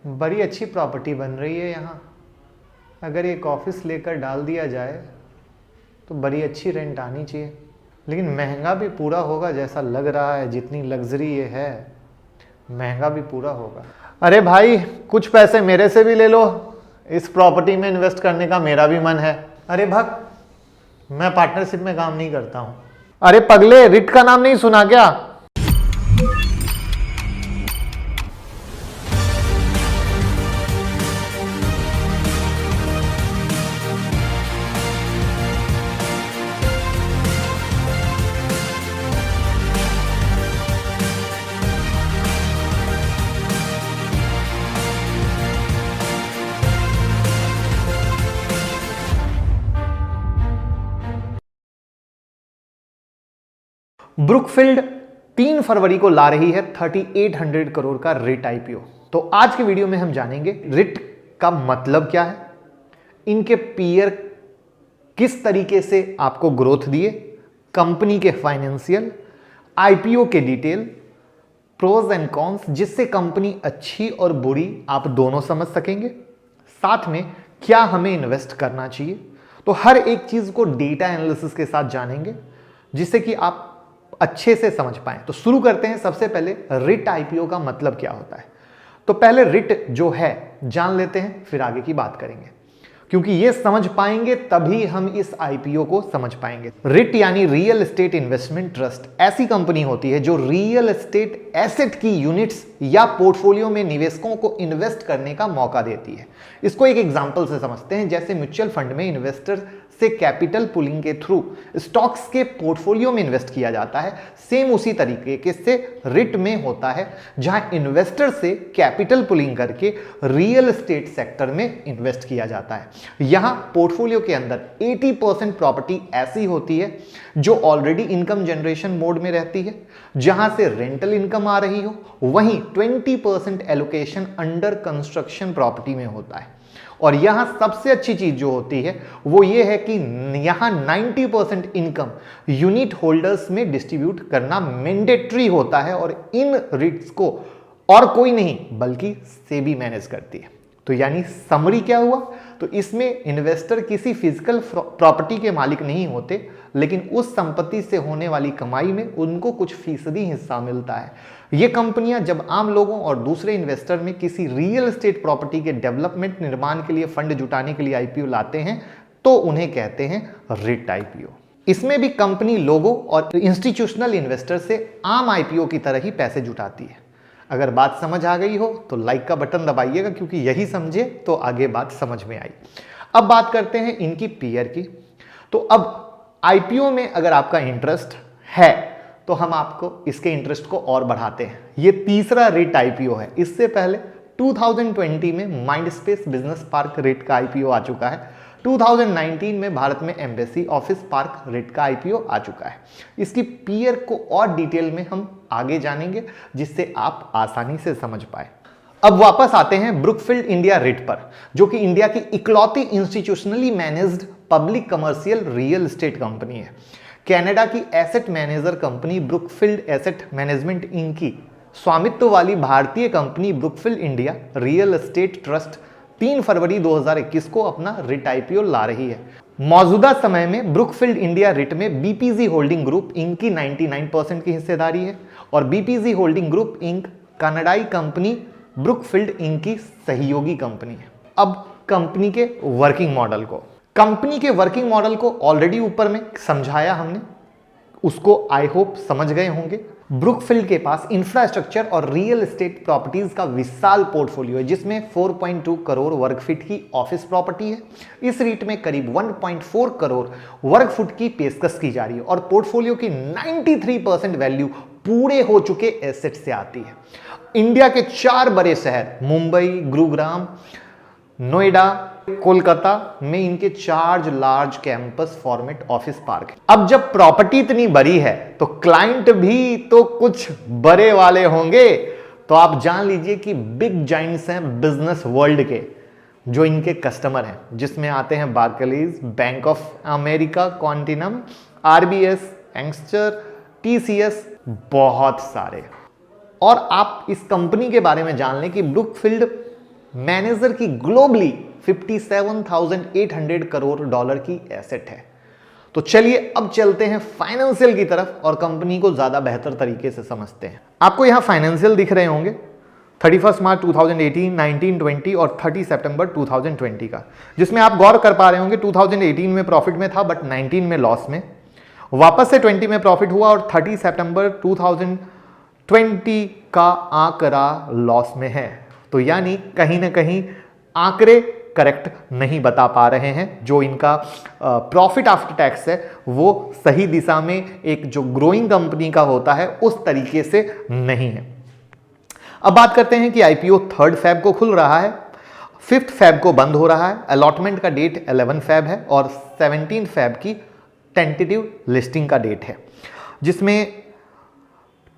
बड़ी अच्छी प्रॉपर्टी बन रही है यहाँ। अगर एक ऑफिस लेकर डाल दिया जाए तो बड़ी अच्छी रेंट आनी चाहिए, लेकिन महंगा भी पूरा होगा जैसा लग रहा है। जितनी लग्जरी ये है, महंगा भी पूरा होगा। अरे भाई, कुछ पैसे मेरे से भी ले लो, इस प्रॉपर्टी में इन्वेस्ट करने का मेरा भी मन है। अरे भग, मैं पार्टनरशिप में काम नहीं करता हूँ। अरे पगले, रिट का नाम नहीं सुना क्या? ब्रुकफील्ड 3 फरवरी को ला रही है 3800 करोड़ का रिट आईपीओ। तो आज के वीडियो में हम जानेंगे रिट का मतलब क्या है, इनके पीयर किस तरीके से आपको ग्रोथ दिए, कंपनी के फाइनेंशियल, आईपीओ के डिटेल, प्रोज एंड कॉन्स, जिससे कंपनी अच्छी और बुरी आप दोनों समझ सकेंगे। साथ में क्या हमें इन्वेस्ट करना चाहिए, तो हर एक चीज को डेटा एनालिसिस के साथ जानेंगे जिससे कि आप अच्छे से समझ पाएं। तो शुरू करते हैं। सबसे पहले रिट आईपीओ का मतलब क्या होता है, तो पहले रिट जो है जान लेते हैं, फिर आगे की बात करेंगे, क्योंकि ये समझ पाएंगे तभी हम इस आईपीओ को समझ पाएंगे। रिट यानी रियल एस्टेट इन्वेस्टमेंट ट्रस्ट ऐसी कंपनी होती है जो रियल एस्टेट एसेट की यूनिट्स या पोर्टफोलियो में निवेशकों को इन्वेस्ट करने का मौका देती है। इसको एक एग्जांपल से समझते हैं। जैसे म्यूचुअल फंड में इन्वेस्टर से कैपिटल पुलिंग के थ्रू स्टॉक्स के पोर्टफोलियो में इन्वेस्ट किया जाता है, सेम उसी तरीके से रिट में होता है, जहां इन्वेस्टर से कैपिटल पुलिंग करके रियल एस्टेट सेक्टर में इन्वेस्ट किया जाता है। यहां पोर्टफोलियो के अंदर 80% प्रॉपर्टी ऐसी होती है जो ऑलरेडी इनकम जनरेशन मोड में रहती है, जहां से रेंटल इनकम आ रही हो। वहीं 20% एलोकेशन अंडर कंस्ट्रक्शन प्रॉपर्टी में होता है। और यहां सबसे अच्छी चीज जो होती है वो ये है कि यहां 90% इनकम यूनिट होल्डर्स में डिस्ट्रीब्यूट करना मैंडेटरी होता है, और इन रिट्स को और कोई नहीं बल्कि सेबी मैनेज करती है। तो यानी समरी क्या हुआ, तो इसमें इन्वेस्टर किसी फिजिकल प्रॉपर्टी के मालिक नहीं होते, लेकिन उस संपत्ति से होने वाली कमाई में उनको कुछ फीसदी हिस्सा मिलता है। ये कंपनियां जब आम लोगों और दूसरे इन्वेस्टर में किसी रियल एस्टेट प्रॉपर्टी के डेवलपमेंट निर्माण के लिए फंड जुटाने के लिए आईपीओ लाते हैं तो उन्हें कहते हैं रिट आईपीओ। इसमें भी कंपनी लोगों और इंस्टीट्यूशनल इन्वेस्टर से आम आईपीओ की तरह ही पैसे जुटाती है। अगर बात समझ आ गई हो तो लाइक का बटन दबाइएगा, क्योंकि यही समझे तो आगे बात समझ में आई। अब बात करते हैं इनकी पीयर की। तो अब आईपीओ में अगर आपका इंटरेस्ट है तो हम आपको इसके इंटरेस्ट को और बढ़ाते हैं। ये तीसरा रिट आईपीओ है। इससे पहले 2020 में माइंडस्पेस बिजनेस पार्क रिट का आईपीओ आ चुका है। 2019 में भारत में एम्बेसी ऑफिस पार्क रिट का आईपीओ आ चुका है। इसकी पीयर को और डिटेल में हम आगे जानेंगे, जिससे आप आसानी से समझ पाए। अब वापस आते हैं ब्रुकफील्ड इंडिया रिट पर, जो कि इंडिया की इकलौती institutionally managed public commercial real estate company है। कनाडा की asset manager company Brookfield asset management Inc की स्वामित्व वाली भारतीय कंपनी Brookfield India real estate trust 3 फरवरी 2021 को अपना रिट आईपीओ ला रही है। मौजूदा समय में ब्रुकफील्ड इंडिया रिट में बीपीजी होल्डिंग ग्रुप इंक की 99% की हिस्सेदारी है, और बीपीजी होल्डिंग ग्रुप इंक कनाडाई कंपनी ब्रुकफील्ड इंक की सहयोगी कंपनी है। अब कंपनी के वर्किंग मॉडल को ऑलरेडी ऊपर में समझाया हमने, उसको आई होप समझ गए होंगे। ब्रुकफील्ड के पास इंफ्रास्ट्रक्चर और रियल एस्टेट प्रॉपर्टीज का विशाल पोर्टफोलियो है, जिसमें 4.2 करोड़ वर्ग फीट की ऑफिस प्रॉपर्टी है। इस रीट में करीब 1.4 करोड़ वर्ग फुट की पेशकश की जा रही है, और पोर्टफोलियो की 93% वैल्यू पूरे हो चुके एसेट से आती है। इंडिया के 4 बड़े शहर मुंबई, गुरुग्राम, नोएडा, कोलकाता में इनके 4 large campus format office park है। अब जब प्रॉपर्टी इतनी बड़ी है तो क्लाइंट भी तो कुछ बड़े वाले होंगे। तो आप जान लीजिए कि बिग जाइंट्स हैं बिजनेस वर्ल्ड के जो इनके कस्टमर हैं, जिसमें आते हैं Barclays, bank of America, Quantinuum, RBS, एंगस्टर, टीसीएस, बहुत सारे। और आप इस कंपनी के बारे में जान लें कि ब्रुकफील्ड मैनेजर की ग्लोबली 57,800 करोड़ डॉलर की एसेट है। तो चलिए अब चलते हैं फाइनेंशियल की तरफ और कंपनी को ज्यादा बेहतर तरीके से समझते हैं। आपको यहां फाइनेंशियल दिख रहे होंगे 31 मार्च 2018, 19, 20 और 30 सितंबर 2020 का, जिसमें आप गौर कर पा रहे होंगे 2018 में प्रॉफिट में था बट 19 में लॉस में, वापस से 20 में प्रॉफिट हुआ और 30 सितंबर 2020 का आंकड़ा लॉस में है। तो यानी कहीं ना कहीं आंकड़े करेक्ट नहीं बता पा रहे हैं, जो इनका प्रॉफिट आफ्टर टैक्स है वो सही दिशा में एक जो ग्रोइंग कंपनी का होता है उस तरीके से नहीं है। अब बात करते हैं कि आईपीओ 3 फेब को खुल रहा है, 5 फेब को बंद हो रहा है, अलॉटमेंट का डेट 11 फेब है और 17 फेब की टेंटेटिव लिस्टिंग का डेट है, जिसमें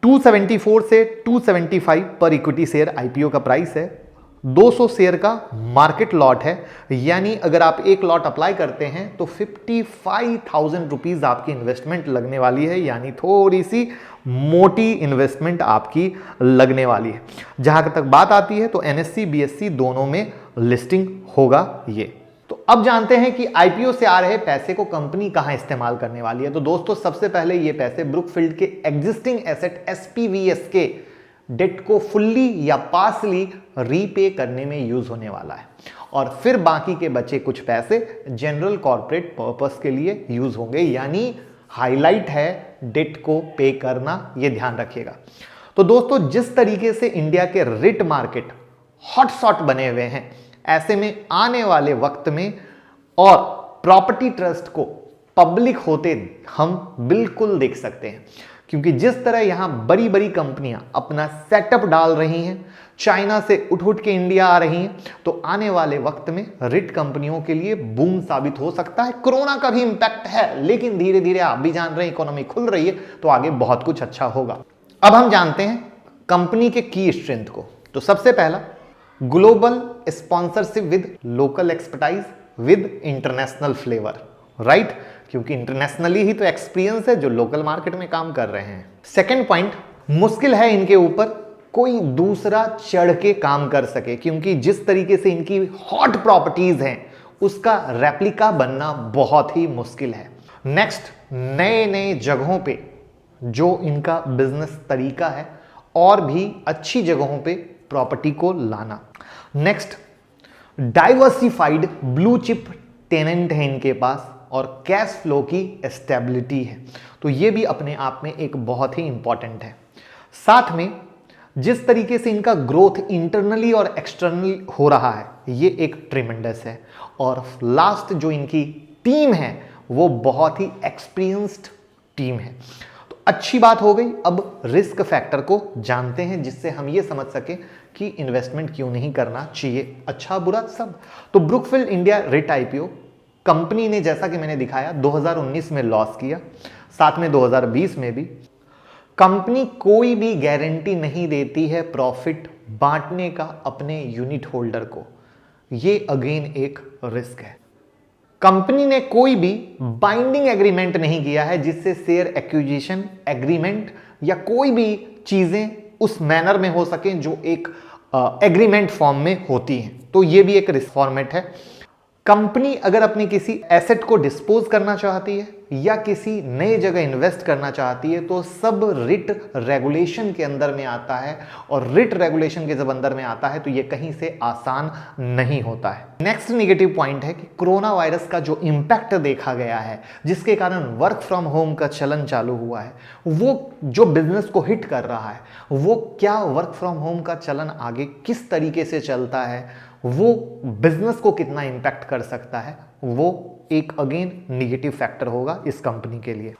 274 से 275 पर इक्विटी शेयर आईपीओ का प्राइस है। 200 शेयर का मार्केट लॉट है, यानी अगर आप एक लॉट अप्लाई करते हैं तो 55,000 रुपीज आपकी इन्वेस्टमेंट लगने वाली है, यानी थोड़ी सी मोटी इन्वेस्टमेंट आपकी लगने वाली है। जहां तक बात आती है तो एनएससी बीएससी दोनों में लिस्टिंग होगा ये। तो अब जानते हैं कि आईपीओ से आ रहे पैसे को कंपनी कहां इस्तेमाल करने वाली है। तो दोस्तों सबसे पहले ये पैसे ब्रुकफील्ड के एग्जिस्टिंग एसेट एसपीवीएस के डेट को फुल्ली या पार्सली रीपे करने में यूज होने वाला है और फिर बाकी के बचे कुछ पैसे जनरल कॉर्पोरेट पर्पस के लिए यूज होंगे, यानी हाईलाइट है डेट को पे करना, ये ध्यान रखिएगा। तो दोस्तों जिस तरीके से इंडिया के रिट मार्केट हॉटस्पॉट बने हुए हैं, ऐसे में आने वाले वक्त में और प्रॉपर्टी ट्रस्ट को पब्लिक होते हम बिल्कुल देख सकते हैं, क्योंकि जिस तरह यहां बड़ी बड़ी कंपनियां अपना सेटअप डाल रही हैं, चाइना से उठ उठ के इंडिया आ रही हैं, तो आने वाले वक्त में रिट कंपनियों के लिए बूम साबित हो सकता है। कोरोना का भी इंपैक्ट है, लेकिन धीरे धीरे आप भी जान रहे हैं इकोनॉमी खुल रही है तो आगे बहुत कुछ अच्छा होगा। अब हम जानते हैं कंपनी के की स्ट्रेंथ को। तो सबसे पहला, global sponsorship with local expertise with international flavour, right, क्योंकि इंटरनेशनली ही तो एक्सपीरियंस है जो लोकल मार्केट में काम कर रहे हैं। सेकंड पॉइंट, मुश्किल है इनके ऊपर कोई दूसरा चढ़ के काम कर सके, क्योंकि जिस तरीके से इनकी हॉट प्रॉपर्टीज हैं उसका रेप्लिका बनना बहुत ही मुश्किल है। नेक्स्ट, नए नए जगहों पे जो इनका बिजनेस तरीका है और भी अच्छी जगहों पे प्रॉपर्टी को लाना। Next, diversified blue chip tenant है इनके पास और कैश फ्लो की स्टेबिलिटी है, तो ये भी अपने आप में एक बहुत ही इंपॉर्टेंट है। साथ में जिस तरीके से इनका ग्रोथ इंटरनली और एक्सटर्नली हो रहा है, ये एक ट्रिमेंडस है। और लास्ट जो इनकी टीम है वो बहुत ही एक्सपीरियंस्ड टीम है। तो अच्छी बात हो गई। अब रिस्क फैक्टर को जानते हैं, जिससे हम ये समझ सके कि इन्वेस्टमेंट क्यों नहीं करना चाहिए, अच्छा बुरा सब। तो Brookfield India writ IPO company ने, जैसा कि मैंने दिखाया, 2019 में लॉस किया, साथ में 2020 में भी। कंपनी कोई भी गारंटी नहीं देती है प्रॉफिट बांटने का अपने यूनिट होल्डर को, ये अगेन एक रिस्क है। कंपनी ने कोई भी बाइंडिंग एग्रीमेंट नहीं किया है, जिससे शेयर एक्विजिशन एग्रीमेंट या कोई भी चीजें उस मैनर में हो सके जो एक एग्रीमेंट फॉर्म में होती हैं, तो ये भी एक रिस्क फॉर्मेट है। कंपनी अगर अपनी किसी एसेट को डिस्पोज करना चाहती है या किसी नए जगह इन्वेस्ट करना चाहती है, तो सब रिट रेगुलेशन के अंदर में आता है, और रिट रेगुलेशन के जब अंदर में आता है तो ये कहीं से आसान नहीं होता है। नेक्स्ट नेगेटिव पॉइंट है कि कोरोना वायरस का जो इंपैक्ट देखा गया है, जिसके कारण वर्क फ्रॉम होम का चलन चालू हुआ है, वो जो बिजनेस को हिट कर रहा है, वो क्या वर्क फ्रॉम होम का चलन आगे किस तरीके से चलता है, वो बिजनेस को कितना इंपैक्ट कर सकता है, वो एक अगेन निगेटिव फैक्टर होगा इस कंपनी के लिए।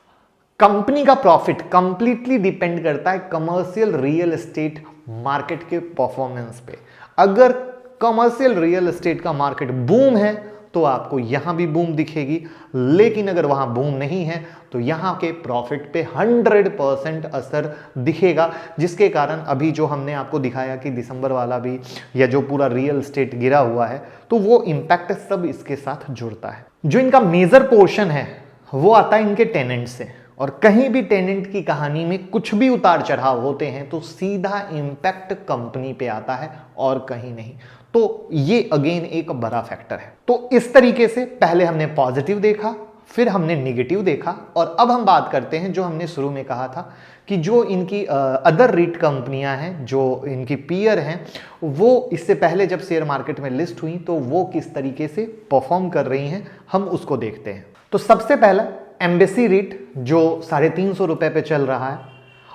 कंपनी का प्रॉफिट कंप्लीटली डिपेंड करता है कमर्शियल रियल एस्टेट मार्केट के परफॉर्मेंस पे। अगर कमर्शियल रियल एस्टेट का मार्केट बूम है तो आपको यहां भी बूम दिखेगी, लेकिन अगर वहां बूम नहीं है तो यहां के प्रॉफिट पे 100% असर दिखेगा, जिसके कारण अभी जो हमने आपको दिखाया कि दिसंबर वाला भी या जो पूरा रियल एस्टेट गिरा हुआ है, तो वो इंपैक्ट सब इसके साथ जुड़ता है। जो इनका मेजर पोर्शन है वो आता है इनके टेनेंट से, और कहीं भी टेनेंट की कहानी में कुछ भी उतार चढ़ाव होते हैं तो सीधा इंपैक्ट कंपनी पे आता है और कहीं नहीं। तो ये अगेन एक बड़ा फैक्टर है। तो इस तरीके से पहले हमने पॉजिटिव देखा, फिर हमने निगेटिव देखा, और अब हम बात करते हैं जो हमने शुरू में कहा था कि जो इनकी अदर रीट कंपनियां हैं, जो इनकी पीयर हैं, वो इससे पहले जब शेयर मार्केट में लिस्ट हुई तो वो किस तरीके से परफॉर्म कर रही हैं, हम उसको देखते हैं। तो सबसे पहला एम्बेसी रीट जो 350 रुपए पे चल रहा है,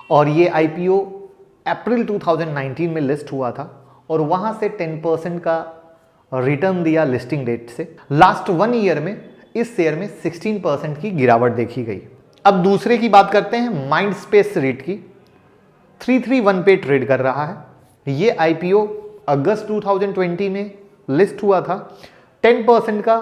और ये आईपीओ अप्रैल 2019 में लिस्ट हुआ था और वहां से 10% का रिटर्न दिया लिस्टिंग डेट से। लास्ट 1 ईयर में इस शेयर में 16% की गिरावट देखी गई। अब दूसरे की बात करते हैं, माइंड स्पेस रीट की। 331 पे ट्रेड कर रहा है। ये आईपीओ अगस्त 2020 में लिस्ट हुआ था, 10% का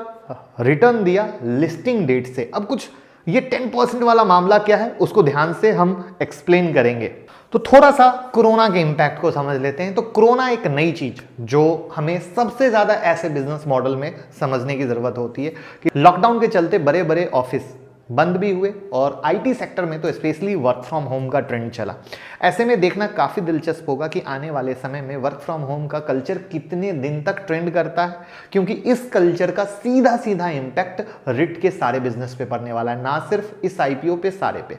रिटर्न दिया लिस्टिंग डेट से। अब कुछ ये 10% वाला मामला क्या है उसको ध्यान से हम एक्सप्लेन करेंगे। तो थोड़ा सा कोरोना के इंपैक्ट को समझ लेते हैं। तो कोरोना एक नई चीज जो हमें सबसे ज्यादा ऐसे बिजनेस मॉडल में समझने की जरूरत होती है कि लॉकडाउन के चलते बड़े बड़े ऑफिस बंद भी हुए और आईटी सेक्टर में तो स्पेशली वर्क फ्रॉम होम का ट्रेंड चला। ऐसे में देखना काफी दिलचस्प होगा कि आने वाले समय में वर्क फ्रॉम होम का कल्चर कितने दिन तक ट्रेंड करता है, क्योंकि इस कल्चर का सीधा सीधा इंपैक्ट रिट के सारे बिजनेस पे पड़ने वाला है, ना सिर्फ इस आईपीओ पे, सारे पे।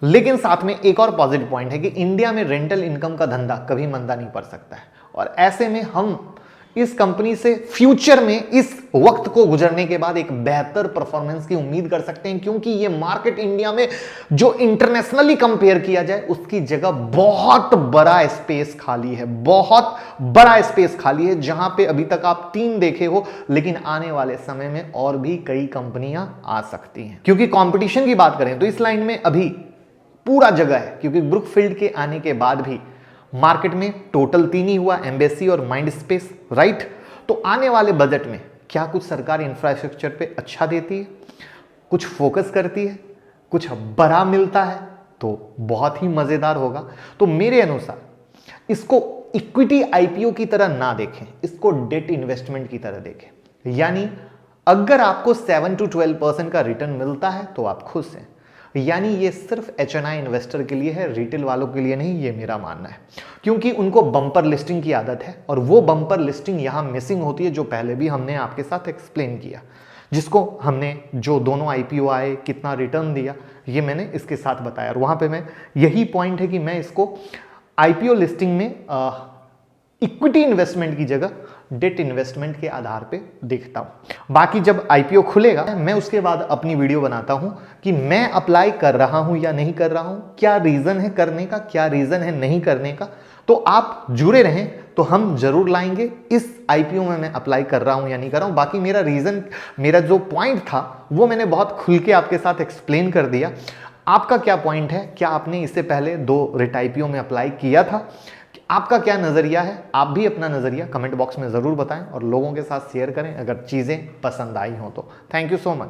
लेकिन साथ में एक और पॉजिटिव पॉइंट है कि इंडिया में रेंटल इनकम का धंधा कभी मंदा नहीं पड़ सकता है, और ऐसे में हम इस कंपनी से फ्यूचर में इस वक्त को गुजरने के बाद एक बेहतर परफॉर्मेंस की उम्मीद कर सकते हैं, क्योंकि ये मार्केट इंडिया में जो इंटरनेशनली कंपेयर किया जाए उसकी जगह बहुत बड़ा स्पेस खाली है, बहुत बड़ा स्पेस खाली है, जहां पे अभी तक आप 3 देखे हो, लेकिन आने वाले समय में और भी कई कंपनियां आ सकती हैं। क्योंकि कंपटीशन की बात करें तो इस लाइन में अभी पूरा जगह है, क्योंकि ब्रुकफील्ड के आने के बाद भी मार्केट में टोटल 3 ही हुआ, एम्बेसी और माइंड स्पेस, राइट। तो आने वाले बजट में क्या कुछ सरकार इंफ्रास्ट्रक्चर पे अच्छा देती है, कुछ फोकस करती है, कुछ बड़ा मिलता है तो बहुत ही मजेदार होगा। तो मेरे अनुसार इसको इक्विटी आईपीओ की तरह ना देखें, इसको डेट इन्वेस्टमेंट की तरह देखें। यानी अगर आपको 7 to 12% का रिटर्न मिलता है तो आप खुश हैं, यानी ये सिर्फ एचएनआई इन्वेस्टर के लिए है, रिटेल वालों के लिए नहीं, ये मेरा मानना है। क्योंकि उनको बम्पर लिस्टिंग की आदत है और वो बम्पर लिस्टिंग यहां मिसिंग होती है, जो पहले भी हमने आपके साथ एक्सप्लेन किया, जिसको हमने जो दोनों आईपीओ आए, कितना रिटर्न दिया, ये मैंने इसके साथ बताया। और वहां पे मैं यही पॉइंट है कि मैं इसको आईपीओ लिस्टिंग में इक्विटी इन्वेस्टमेंट की जगह डेट इन्वेस्टमेंट के आधार पे देखता हूं। बाकी जब आईपीओ खुलेगा मैं उसके बाद अपनी वीडियो बनाता हूं कि मैं अप्लाई कर रहा हूं या नहीं कर रहा हूं, क्या रीजन है करने का, क्या रीजन है नहीं करने का। तो आप जुड़े रहें तो हम जरूर लाएंगे इस आईपीओ में मैं अप्लाई कर रहा हूं या नहीं कर रहा हूं। बाकी मेरा रीजन, मेरा जो पॉइंट था वो मैंने बहुत खुल के आपके साथ एक्सप्लेन कर दिया। आपका क्या पॉइंट है, क्या आपने इससे पहले 2 रिट आईपीओ में अप्लाई किया था, आपका क्या नजरिया है, आप भी अपना नजरिया कमेंट बॉक्स में जरूर बताएं और लोगों के साथ शेयर करें अगर चीजें पसंद आई हो तो। Thank you so much.